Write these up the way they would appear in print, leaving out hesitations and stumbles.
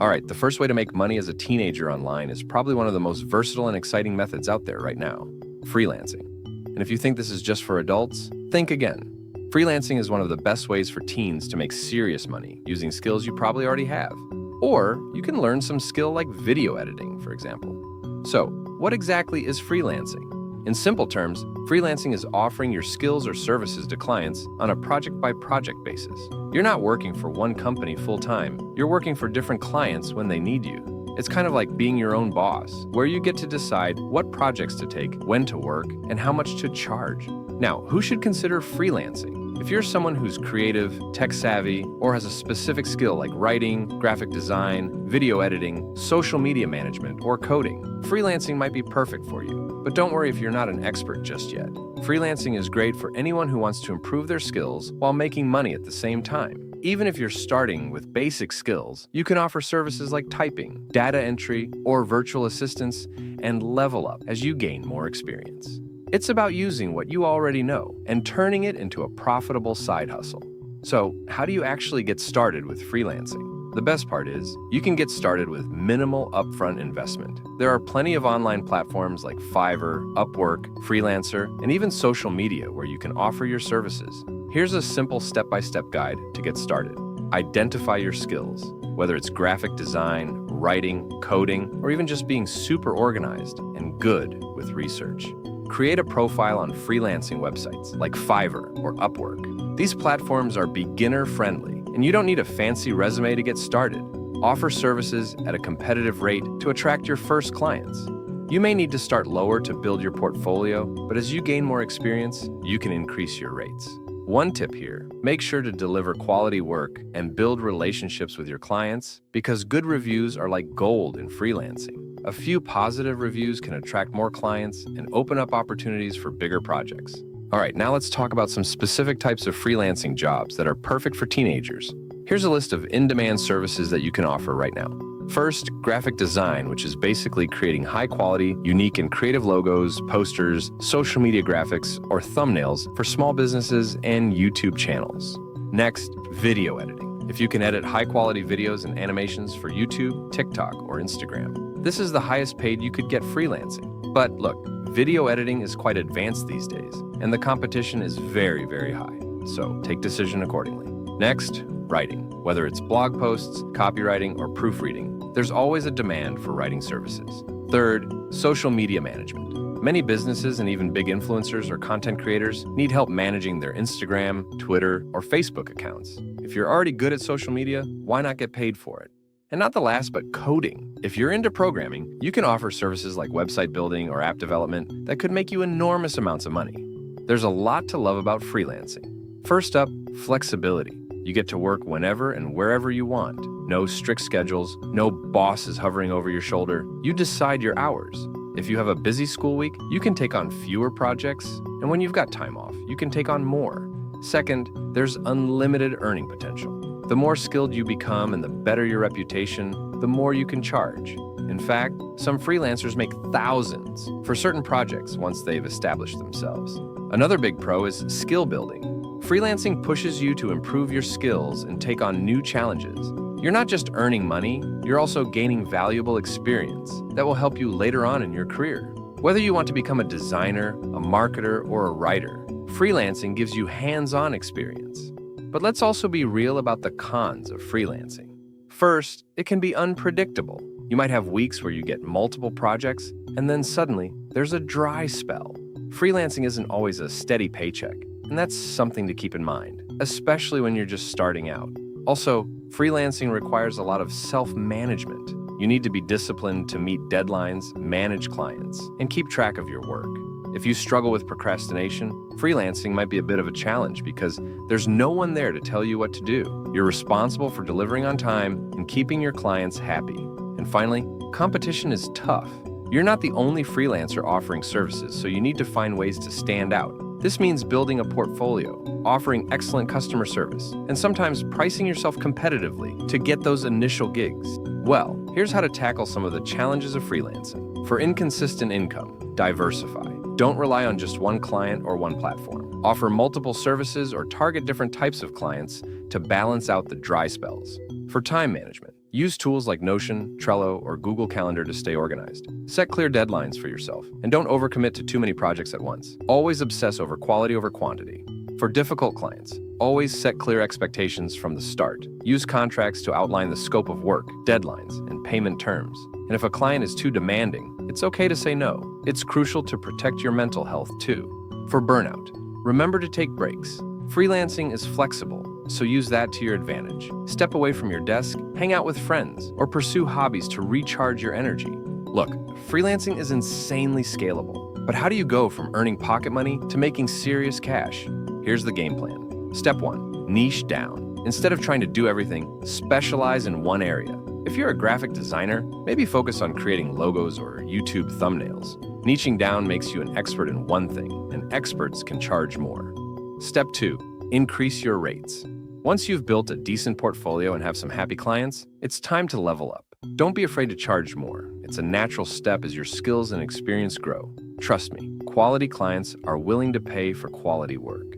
All right, the first way to make money as a teenager online is probably one of the most versatile and exciting methods out there right now: freelancing. And if you think this is just for adults, think again. Freelancing is one of the best ways for teens to make serious money using skills you probably already have. Or you can learn some skill like video editing, for example. So, what exactly is freelancing? In simple terms, freelancing is offering your skills or services to clients on a project-by-project basis. You're not working for one company full-time. You're working for different clients when they need you. It's kind of like being your own boss, where you get to decide what projects to take, when to work, and how much to charge. Now, who should consider freelancing? If you're someone who's creative, tech-savvy, or has a specific skill like writing, graphic design, video editing, social media management, or coding, freelancing might be perfect for you. But don't worry if you're not an expert just yet. Freelancing is great for anyone who wants to improve their skills while making money at the same time. Even if you're starting with basic skills, you can offer services like typing, data entry, or virtual assistants, and level up as you gain more experience. It's about using what you already know and turning it into a profitable side hustle. So, how do you actually get started with freelancing? The best part is, you can get started with minimal upfront investment. There are plenty of online platforms like Fiverr, Upwork, Freelancer, and even social media where you can offer your services. Here's a simple step-by-step guide to get started. Identify your skills, whether it's graphic design, writing, coding, or even just being super organized and good with research. Create a profile on freelancing websites like Fiverr or Upwork. These platforms are beginner-friendly, and you don't need a fancy resume to get started. Offer services at a competitive rate to attract your first clients. You may need to start lower to build your portfolio, but as you gain more experience, you can increase your rates. One tip here: make sure to deliver quality work and build relationships with your clients, because good reviews are like gold in freelancing. A few positive reviews can attract more clients and open up opportunities for bigger projects. All right, now let's talk about some specific types of freelancing jobs that are perfect for teenagers. Here's a list of in-demand services that you can offer right now. First, graphic design, which is basically creating high-quality, unique, and creative logos, posters, social media graphics, or thumbnails for small businesses and YouTube channels. Next, video editing. If you can edit high-quality videos and animations for YouTube, TikTok, or Instagram, this is the highest paid you could get freelancing. But look, video editing is quite advanced these days, and the competition is very, very high. So take decision accordingly. Next, writing. Whether it's blog posts, copywriting, or proofreading, there's always a demand for writing services. Third, social media management. Many businesses and even big influencers or content creators need help managing their Instagram, Twitter, or Facebook accounts. If you're already good at social media, why not get paid for it? And not the last, but coding. If you're into programming, you can offer services like website building or app development that could make you enormous amounts of money. There's a lot to love about freelancing. First up, flexibility. You get to work whenever and wherever you want. No strict schedules, no bosses hovering over your shoulder. You decide your hours. If you have a busy school week, you can take on fewer projects, and when you've got time off, you can take on more. Second, there's unlimited earning potential. The more skilled you become and the better your reputation, the more you can charge. In fact, some freelancers make thousands for certain projects once they've established themselves. Another big pro is skill building. Freelancing pushes you to improve your skills and take on new challenges. You're not just earning money, you're also gaining valuable experience that will help you later on in your career. Whether you want to become a designer, a marketer, or a writer, freelancing gives you hands-on experience. But let's also be real about the cons of freelancing. First, it can be unpredictable. You might have weeks where you get multiple projects, and then suddenly there's a dry spell. Freelancing isn't always a steady paycheck, and that's something to keep in mind, especially when you're just starting out. Also, freelancing requires a lot of self-management. You need to be disciplined to meet deadlines, manage clients, and keep track of your work. If you struggle with procrastination, freelancing might be a bit of a challenge because there's no one there to tell you what to do. You're responsible for delivering on time and keeping your clients happy. And finally, competition is tough. You're not the only freelancer offering services, so you need to find ways to stand out. This means building a portfolio, offering excellent customer service, and sometimes pricing yourself competitively to get those initial gigs. Well, here's how to tackle some of the challenges of freelancing. For inconsistent income, diversify. Don't rely on just one client or one platform. Offer multiple services or target different types of clients to balance out the dry spells. For time management, Use tools like Notion, Trello, or Google Calendar to stay organized. Set clear deadlines for yourself, and don't overcommit to too many projects at once. Always obsess over quality over quantity. For difficult clients, always set clear expectations from the start. Use contracts to outline the scope of work, deadlines, and payment terms. And if a client is too demanding, it's okay to say no. It's crucial to protect your mental health too. For burnout, remember to take breaks. Freelancing is flexible, so use that to your advantage. Step away from your desk, hang out with friends, or pursue hobbies to recharge your energy. Look, freelancing is insanely scalable, but how do you go from earning pocket money to making serious cash? Here's the game plan. Step 1, niche down. Instead of trying to do everything, specialize in one area. If you're a graphic designer, maybe focus on creating logos or YouTube thumbnails. Niching down makes you an expert in one thing, and experts can charge more. Step 2, increase your rates. Once you've built a decent portfolio and have some happy clients, it's time to level up. Don't be afraid to charge more. It's a natural step as your skills and experience grow. Trust me, quality clients are willing to pay for quality work.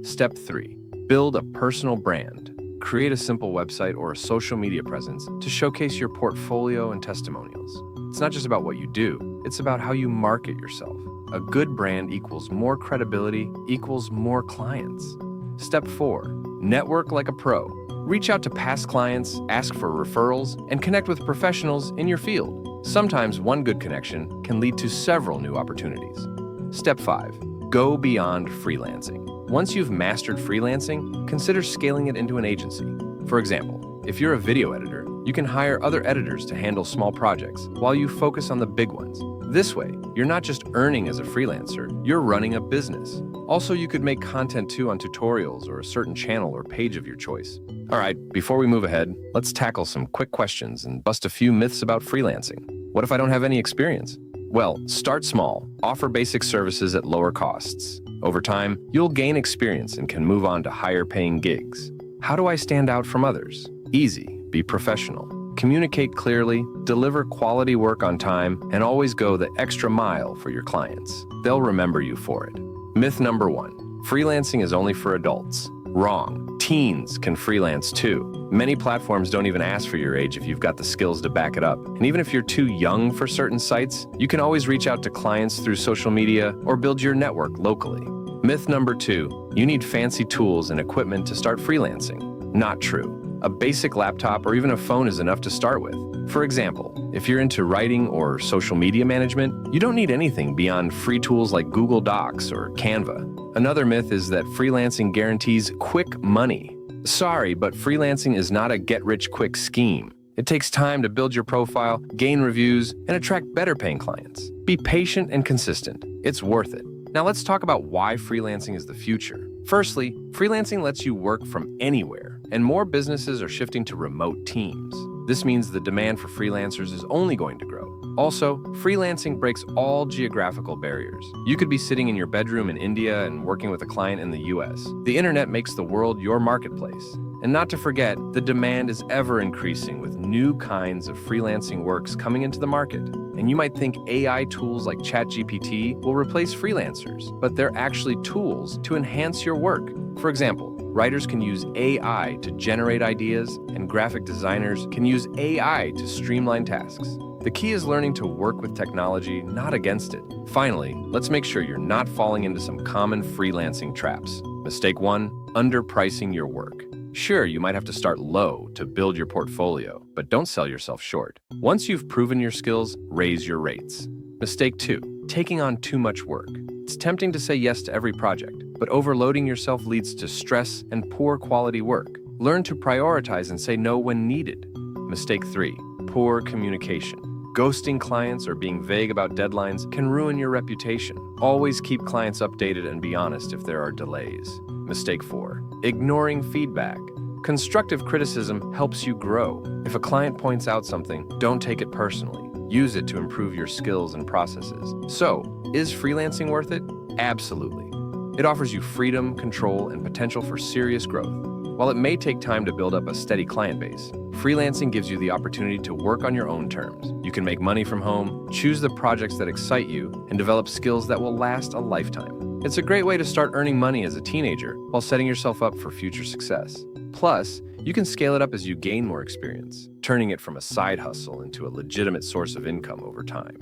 Step 3, build a personal brand. Create a simple website or a social media presence to showcase your portfolio and testimonials. It's not just about what you do, it's about how you market yourself. A good brand equals more credibility, equals more clients. Step 4, network like a pro. Reach out to past clients, ask for referrals, and connect with professionals in your field. Sometimes one good connection can lead to several new opportunities. Step 5, go beyond freelancing. Once you've mastered freelancing, consider scaling it into an agency. For example, if you're a video editor, you can hire other editors to handle small projects while you focus on the big ones. This way, you're not just earning as a freelancer, you're running a business. Also, you could make content too on tutorials or a certain channel or page of your choice. All right, before we move ahead, let's tackle some quick questions and bust a few myths about freelancing. What if I don't have any experience? Well, start small. Offer basic services at lower costs. Over time, you'll gain experience and can move on to higher paying gigs. How do I stand out from others? Easy. Be professional. Communicate clearly, deliver quality work on time, and always go the extra mile for your clients. They'll remember you for it. Myth number 1, freelancing is only for adults. Wrong. Teens can freelance too. Many platforms don't even ask for your age if you've got the skills to back it up. And even if you're too young for certain sites, you can always reach out to clients through social media or build your network locally. Myth number 2, you need fancy tools and equipment to start freelancing. Not true. A basic laptop or even a phone is enough to start with. For example, if you're into writing or social media management, you don't need anything beyond free tools like Google Docs or Canva. Another myth is that freelancing guarantees quick money. Sorry, but freelancing is not a get-rich-quick scheme. It takes time to build your profile, gain reviews, and attract better-paying clients. Be patient and consistent. It's worth it. Now let's talk about why freelancing is the future. Firstly, freelancing lets you work from anywhere, and more businesses are shifting to remote teams. This means the demand for freelancers is only going to grow. Also, freelancing breaks all geographical barriers. You could be sitting in your bedroom in India and working with a client in the US. The internet makes the world your marketplace. And not to forget, the demand is ever increasing with new kinds of freelancing works coming into the market. And you might think AI tools like ChatGPT will replace freelancers, but they're actually tools to enhance your work. For example, writers can use AI to generate ideas, and graphic designers can use AI to streamline tasks. The key is learning to work with technology, not against it. Finally, let's make sure you're not falling into some common freelancing traps. Mistake 1, underpricing your work. Sure, you might have to start low to build your portfolio, but don't sell yourself short. Once you've proven your skills, raise your rates. Mistake 2, taking on too much work. It's tempting to say yes to every project, but overloading yourself leads to stress and poor quality work. Learn to prioritize and say no when needed. Mistake 3, poor communication. Ghosting clients or being vague about deadlines can ruin your reputation. Always keep clients updated and be honest if there are delays. Mistake 4, ignoring feedback. Constructive criticism helps you grow. If a client points out something, don't take it personally. Use it to improve your skills and processes. So, is freelancing worth it? Absolutely. It offers you freedom, control, and potential for serious growth. While it may take time to build up a steady client base, freelancing gives you the opportunity to work on your own terms. You can make money from home, choose the projects that excite you, and develop skills that will last a lifetime. It's a great way to start earning money as a teenager while setting yourself up for future success. Plus, you can scale it up as you gain more experience, turning it from a side hustle into a legitimate source of income over time.